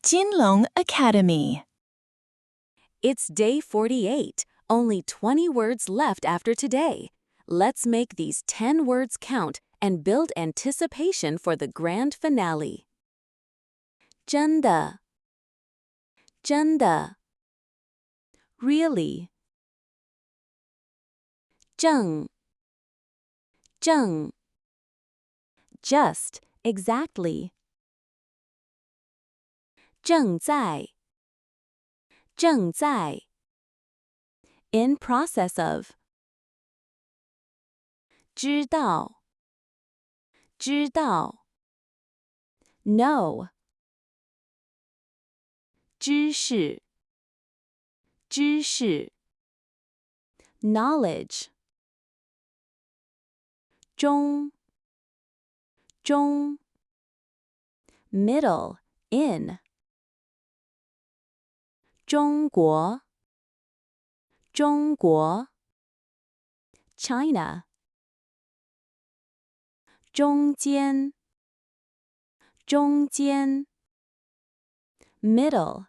Jinlong Academy. It's day 48, only 20 words left after today. Let's make these 10 words count and build anticipation for the grand finale. 真的,真的 Really. 正,正 Just, exactly. 正在,正在 In process of. 知道,知道 Know. 知识,知识 Knowledge. 中,中 Middle, in. 中国,中国 China. 中间,中间 Middle.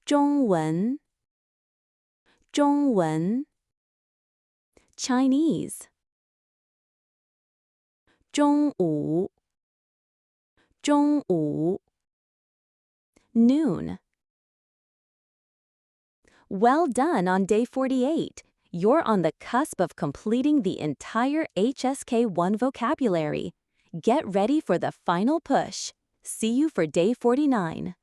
中文,中文 Chinese. 中午,中午 Noon. Well done on day 48. You're on the cusp of completing the entire HSK 1 vocabulary. Get ready for the final push. See you for day 49.